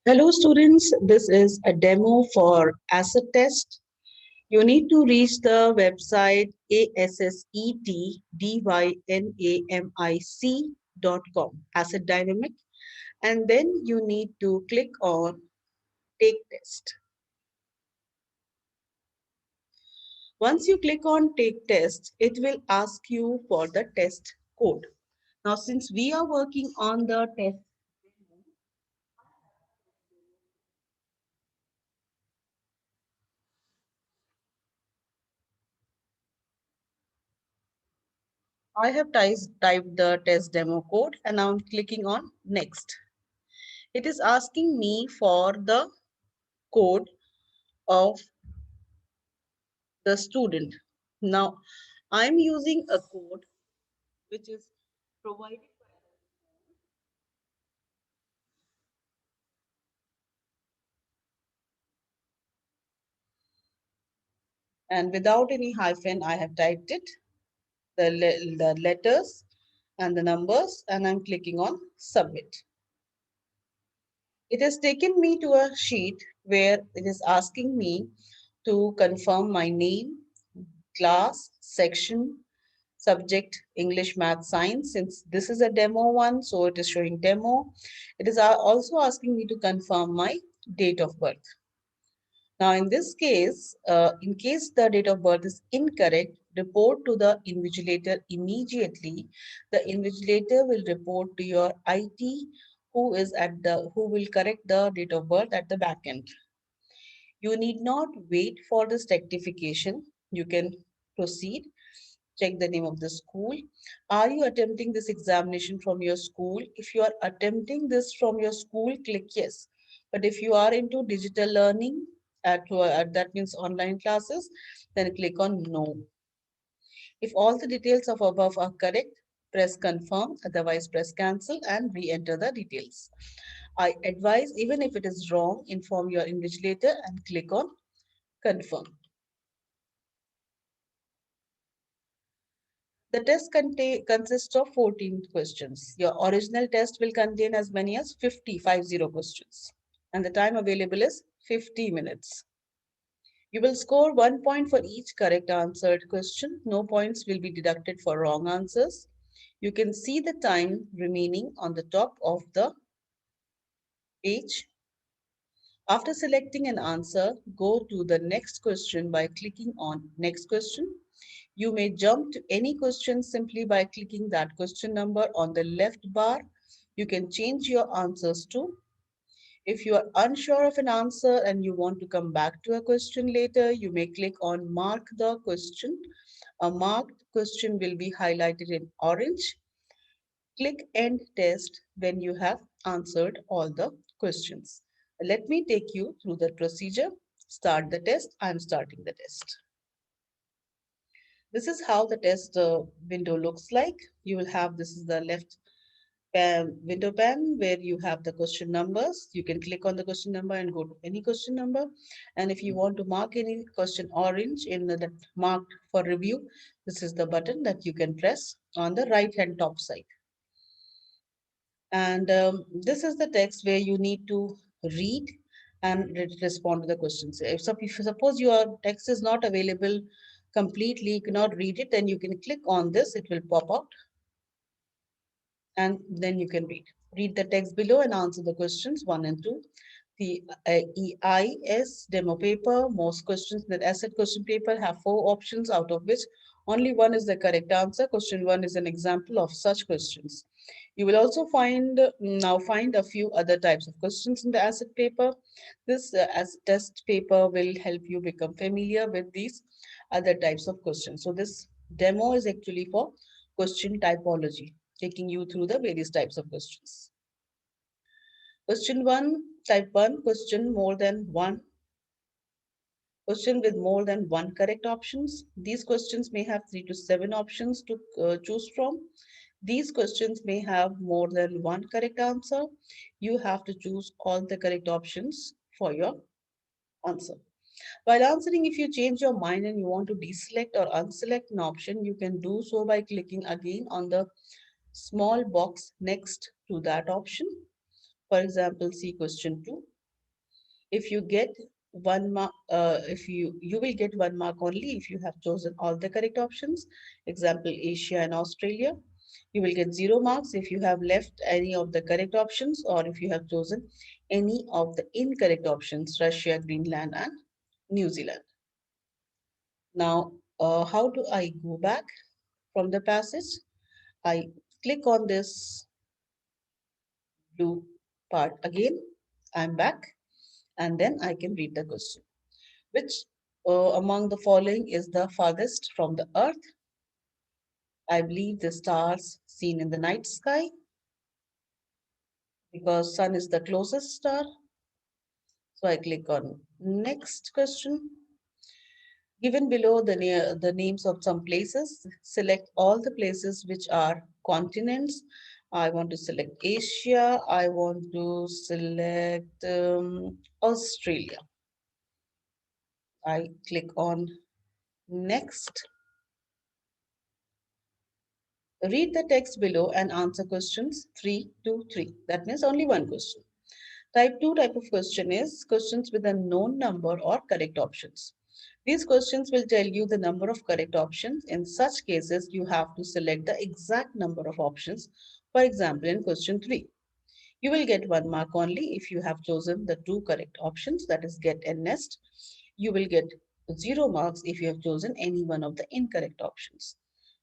Hello students, this is a demo for asset test. You need to reach the website assetdynamic.com, Asset Dynamic, and then you need to click on Take Test. Once you click on Take Test, it will ask you for the test code. Now, since we are working on the test, I have typed the test demo code and now I'm clicking on Next. It is asking me for the code of the student. Now, I'm using a code which is provided and without any hyphen, I have typed it, the letters and the numbers, and I'm clicking on submit. It has taken me to a sheet where it is asking me to confirm my name, class, section, subject English, Math, Science. Since this is a demo one, so it is showing demo. It is also asking me to confirm my date of birth. Now, in this case, in case the date of birth is incorrect, report to the invigilator immediately. The invigilator will report to your IT who will correct the date of birth at the back end. You need not wait for this rectification. You can proceed. Check the name of the school. Are you attempting this examination from your school? If you are attempting this from your school, click yes. But if you are into digital learning, that means online classes, then click on no. If all the details of above are correct, press confirm, otherwise press cancel and re-enter the details. I advise even if it is wrong, inform your invigilator and click on confirm. The test consists of 14 questions. Your original test will contain as many as 50 questions. And the time available is 50 minutes. You will score 1 point for each correct answered question. No points will be deducted for wrong answers. You can see the time remaining on the top of the page. After selecting an answer, go to the next question by clicking on next question. You may jump to any question simply by clicking that question number on the left bar. You can change your answers to. If you are unsure of an answer and you want to come back to a question later, you may click on mark the question. A marked question will be highlighted in orange. Click end test when you have answered all the questions. Let me take you through the procedure. Start the test. I'm starting the test. This is how the test window looks like. You will have, this is the left window pane where you have the question numbers. You can click on the question number and go to any question number. And if you want to mark any question orange in the marked for review, this is the button that you can press on the right hand top side. And this is the text where you need to read and respond to the questions. If suppose your text is not available completely, you cannot read it, then you can click on this, it will pop out and then you can read. Read the text below and answer the questions 1 and 2. The EIS demo paper, most questions in the asset question paper have 4 options, out of which only one is the correct answer. Question 1 is an example of such questions. You will also find a few other types of questions in the asset paper. This as test paper will help you become familiar with these other types of questions. So this demo is actually for question typology, taking you through the various types of questions. Question 1, type 1, question with more than one correct options. These questions may have 3 to 7 options to choose from. These questions may have more than one correct answer. You have to choose all the correct options for your answer. While answering, if you change your mind and you want to deselect or unselect an option, you can do so by clicking again on the small box next to that option. For example, see question 2. If you get 1 mark, if you will get 1 mark only if you have chosen all the correct options. Example, Asia and Australia. You will get 0 marks if you have left any of the correct options or if you have chosen any of the incorrect options, Russia, Greenland, and New Zealand. Now, how do I go back from the passage? I click on this blue part again. I'm back, and then I can read the question. Which among the following is the farthest from the earth? I believe the stars seen in the night sky because sun is the closest star. So I click on next question. Given below the names of some places, select all the places which are continents. I want to select Asia. I want to select Australia. I click on next. Read the text below and answer questions 3 to 3. That means only one question. Type 2 type of question is questions with a known number or correct options. These questions will tell you the number of correct options. In such cases, you have to select the exact number of options. For example, in question 3, you will get 1 mark only if you have chosen the two correct options, that is get and nest. You will get 0 marks if you have chosen any one of the incorrect options.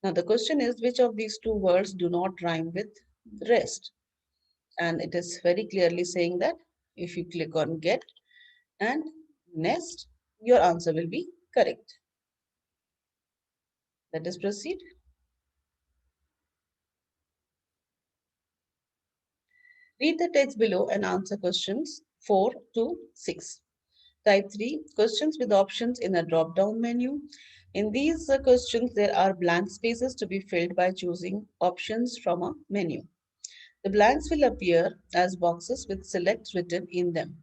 Now the question is which of these two words do not rhyme with rest? And it is very clearly saying that if you click on get and nest, your answer will be correct. Let us proceed. Read the text below and answer questions 4 to 6. Type 3 questions with options in a drop down menu. In these questions, there are blank spaces to be filled by choosing options from a menu. The blanks will appear as boxes with select written in them.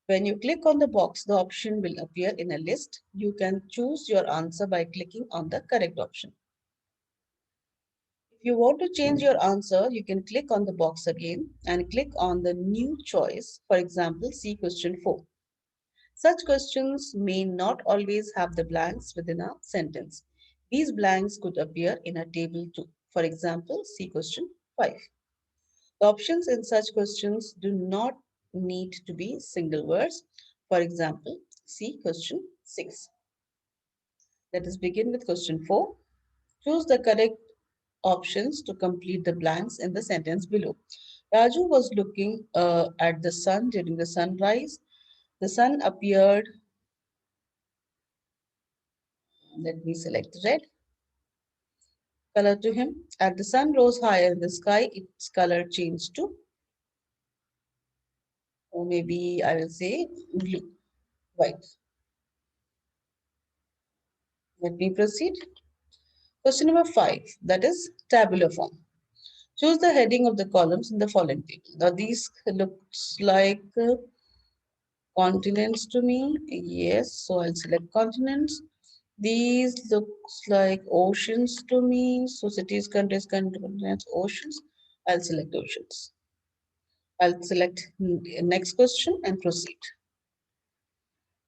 When you click on the box, the option will appear in a list. You can choose your answer by clicking on the correct option. If you want to change your answer, you can click on the box again and click on the new choice. For example, see question 4. Such questions may not always have the blanks within a sentence. These blanks could appear in a table too. For example, see question 5. The options in such questions do not need to be single words. For example, see question 6. Let us begin with question 4. Choose the correct options to complete the blanks in the sentence below. Raju was looking at the sun during the sunrise. The sun appeared, let me select red color to him. As the sun rose higher in the sky, its color changed to, or maybe I will say blue, white. Let me proceed. Question number 5, that is tabular form. Choose the heading of the columns in the following table. Now these looks like continents to me. Yes, so I'll select continents. These looks like oceans to me. So cities, countries, continents, oceans. I'll select oceans. I'll select next question and proceed.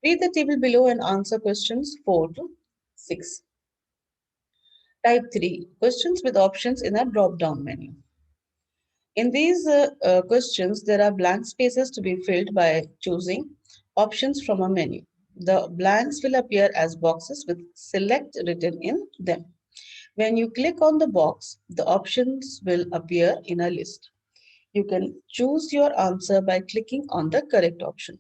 Read the table below and answer questions 4 to 6. Type 3 questions with options in a drop down menu. In these questions, there are blank spaces to be filled by choosing options from a menu. The blanks will appear as boxes with select written in them. When you click on the box, the options will appear in a list. You can choose your answer by clicking on the correct option.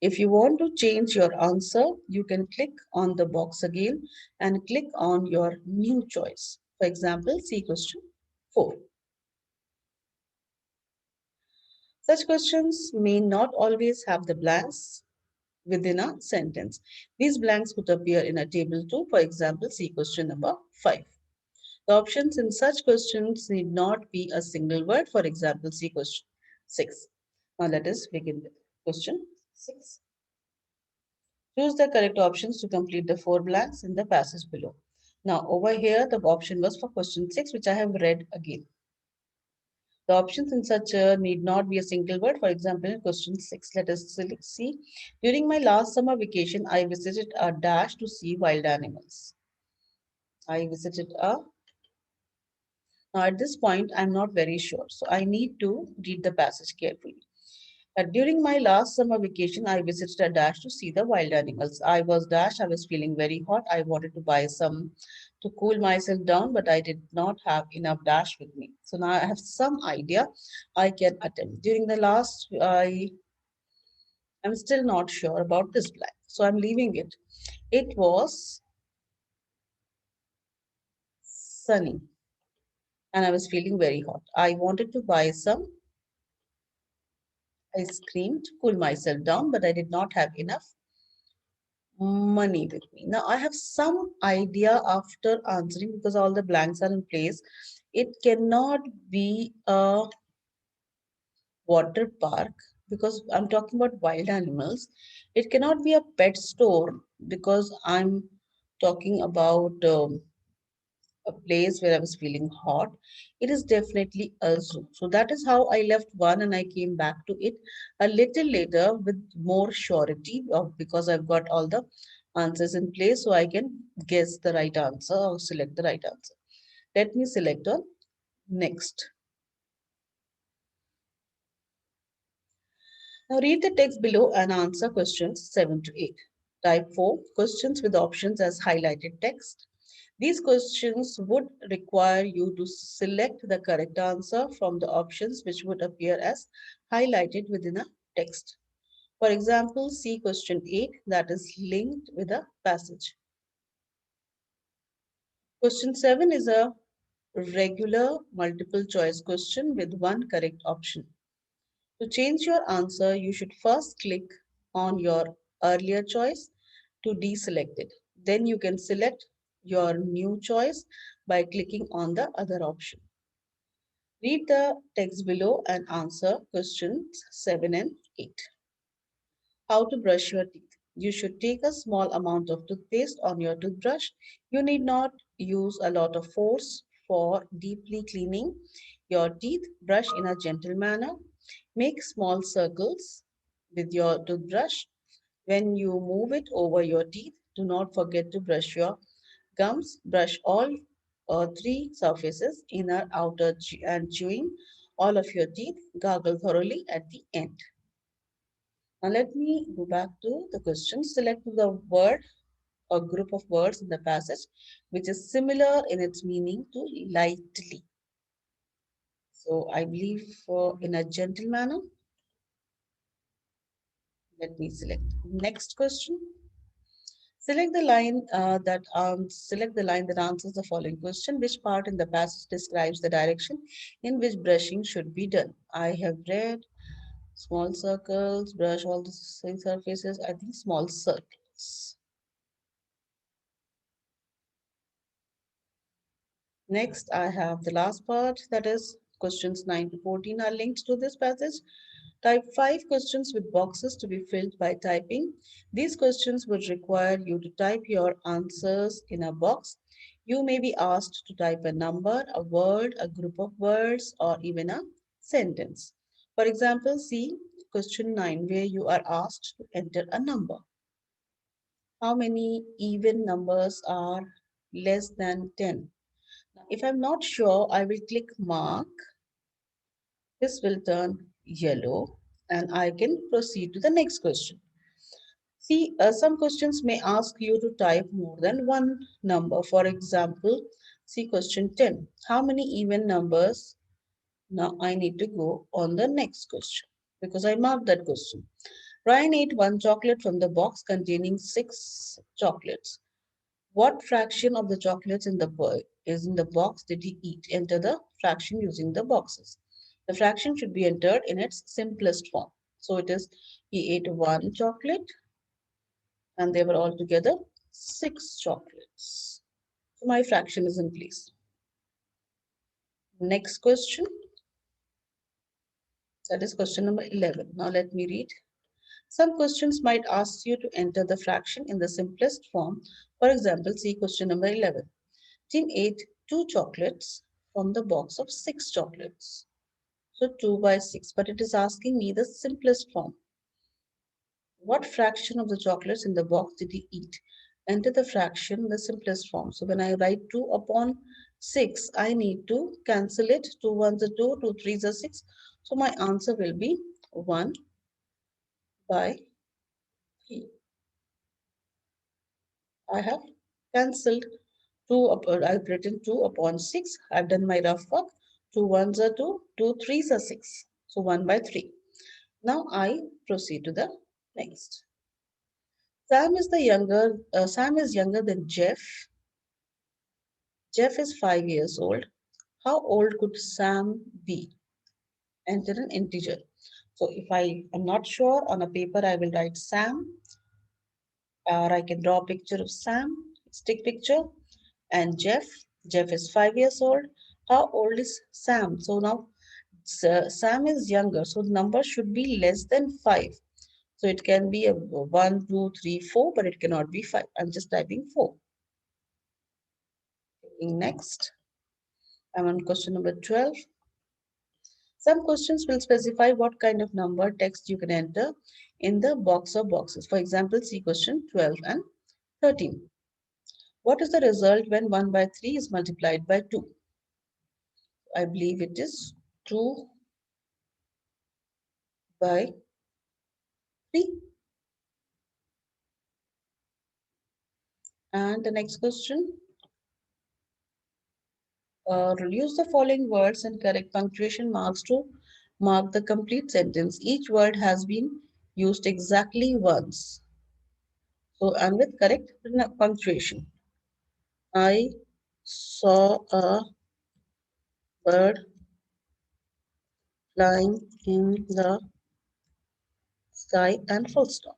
If you want to change your answer, you can click on the box again and click on your new choice. For example, see question 4. Such questions may not always have the blanks within a sentence. These blanks could appear in a table too. For example, see question number 5. The options in such questions need not be a single word. For example, see question 6. Now let us begin with question 6. Choose the correct options to complete the 4 blanks in the passage below. Now over here, the option was for question 6, which I have read again. The options in such a need not be a single word. For example, in question 6, let us see. During my last summer vacation, I visited a dash to see wild animals. I visited a. Now, at this point, I'm not very sure. So I need to read the passage carefully. During my last summer vacation, I visited a dash to see the wild animals. I was dash. I was feeling very hot. I wanted to buy some to cool myself down, but I did not have enough dash with me. So now I have some idea I can attempt. During the last, I'm still not sure about this blank. So I'm leaving it. It was sunny and I was feeling very hot. I wanted to buy some ice cream to cool myself down, but I did not have enough money with me. Now I have some idea after answering because all the blanks are in place. It cannot be a water park because I'm talking about wild animals. It cannot be a pet store because I'm talking about a place where I was feeling hot. It is definitely a zoo. So that is how I left one and I came back to it a little later with more surety of because I've got all the answers in place so I can guess the right answer or select the right answer. Let me select on next. Now read the text below and answer questions 7 to 8. Type 4 questions with options as highlighted text. These questions would require you to select the correct answer from the options which would appear as highlighted within a text. For example, see question 8 that is linked with a passage. Question 7 is a regular multiple choice question with one correct option. To change your answer, you should first click on your earlier choice to deselect it. Then you can select your new choice by clicking on the other option. Read the text below and answer questions 7 and 8. How to brush your teeth. You should take a small amount of toothpaste on your toothbrush. You need not use a lot of force for deeply cleaning your teeth. Brush in a gentle manner. Make small circles with your toothbrush. When you move it over your teeth, do not forget to brush your gums. Brush all three surfaces, inner, outer, and chewing all of your teeth. Gargle thoroughly at the end. Now let me go back to the question. Select the word or group of words in the passage which is similar in its meaning to lightly. So I believe in a gentle manner. Let me select. Next question. Select the line that answers the following question. Which part in the passage describes the direction in which brushing should be done? I have read small circles, brush all the same surfaces. I think small circles. Next, I have the last part, that is questions 9 to 14 are linked to this passage. Type 5 questions with boxes to be filled by typing. These questions would require you to type your answers in a box. You may be asked to type a number, a word, a group of words, or even a sentence. For example, see question 9 where you are asked to enter a number. How many even numbers are less than 10? If I'm not sure, I will click mark. This will turn yellow and I can proceed to the next question. See, some questions may ask you to type more than one number. For example, see question 10. How many even numbers? Now I need to go on the next question because I marked that question. Ryan ate one chocolate from the box containing 6 chocolates. What fraction of the chocolates in the is in the box did he eat? Enter the fraction using the boxes. The fraction should be entered in its simplest form. So it is he ate one chocolate and they were all together 6 chocolates. So my fraction is in place. Next question, that is question number 11. Now let me read. Some questions might ask you to enter the fraction in the simplest form. For example, see question number 11. Tim ate 2 chocolates from the box of 6 chocolates. So 2 by 6, but it is asking me the simplest form. What fraction of the chocolates in the box did he eat? Enter the fraction, the simplest form. So when I write 2 upon 6, I need to cancel it. 2 ones are 2, 2 threes are 6. So my answer will be 1 by 3. I have cancelled 2 I've written 2 upon 6. I've done my rough work. 2 ones are 2, 2 threes are 6. So 1 by 3. Now I proceed to the next. Sam is younger than Jeff. Jeff is 5 years old. How old could Sam be? Enter an integer. So if I am not sure, on a paper I will write Sam, or I can draw a picture of Sam, stick picture, and Jeff. Jeff is 5 years old. How old is Sam? So now Sam is younger, so the number should be less than 5. So it can be a 1, 2, 3, 4, but it cannot be 5. I'm just typing 4. Next, I'm on question number 12. Some questions will specify what kind of number text you can enter in the box or boxes. For example, see question 12 and 13. What is the result when 1 by 3 is multiplied by 2? I believe it is 2 by 3. And the next question, use the following words and correct punctuation marks to mark the complete sentence. Each word has been used exactly once. So, and with correct punctuation. I saw a bird flying in the sky and full stop.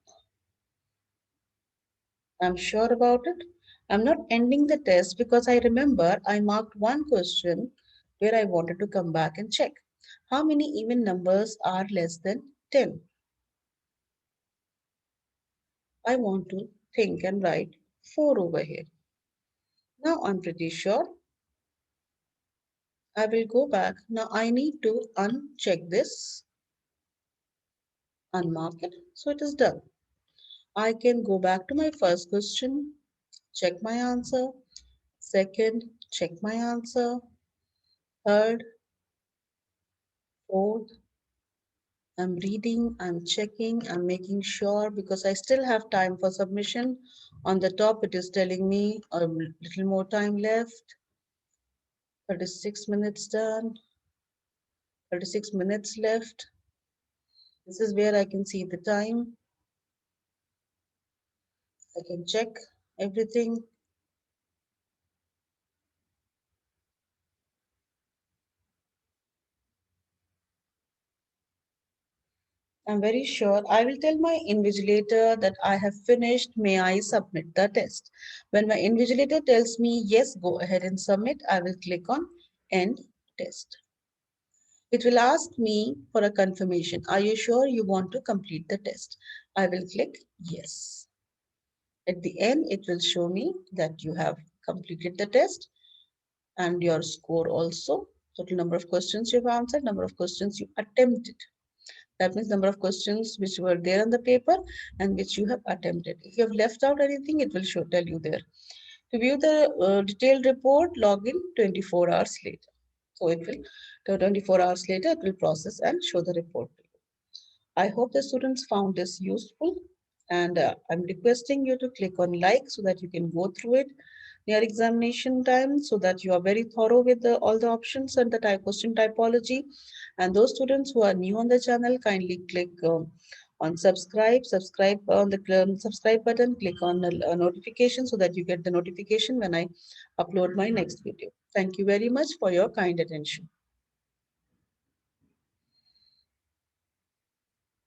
I'm sure about it. I'm not ending the test because I remember I marked one question where I wanted to come back and check. How many even numbers are less than 10? I want to think and write 4 over here. Now I'm pretty sure I will go back. Now I need to uncheck this, unmark it. So it is done. I can go back to my first question, check my answer. Second, check my answer. Third, fourth, I'm reading, I'm checking, I'm making sure because I still have time for submission. On the top, it is telling me a little more time left. 36 minutes done, 36 minutes left. This is where I can see the time. I can check everything. I'm very sure I will tell my invigilator that I have finished. May I submit the test? When my invigilator tells me, yes, go ahead and submit, I will click on end test. It will ask me for a confirmation. Are you sure you want to complete the test? I will click yes. At the end, it will show me that you have completed the test and your score also. Total number of questions you've answered, number of questions you attempted. That means number of questions which were there on the paper and which you have attempted. If you have left out anything, it will tell you there. To view the detailed report, log in 24 hours later. So it will, 24 hours later, it will process and show the report. I hope the students found this useful, and I'm requesting you to click on like so that you can go through it near examination time so that you are very thorough with all the options and the question typology. And those students who are new on the channel, kindly click on subscribe on the subscribe button, click on the notification so that you get the notification when I upload my next video. Thank you very much for your kind attention.